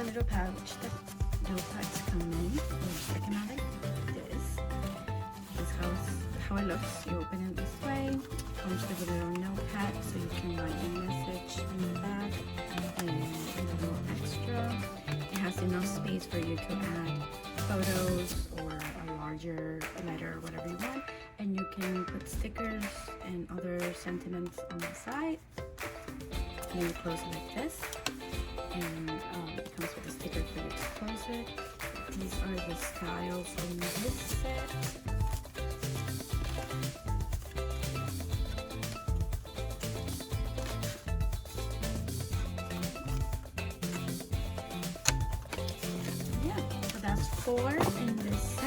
little pouch that notepads come in. You stick them out like this. This is how it looks. You open it this way. Comes with a little notepad so you can write a message in the back and a little extra. It has enough space for you to add photos or a larger letter, whatever you want. And you can put stickers and other sentiments on the side. And you close it like this. And it comes with a sticker for you to close it. These are the styles in this set. Yeah, so that's 4 in this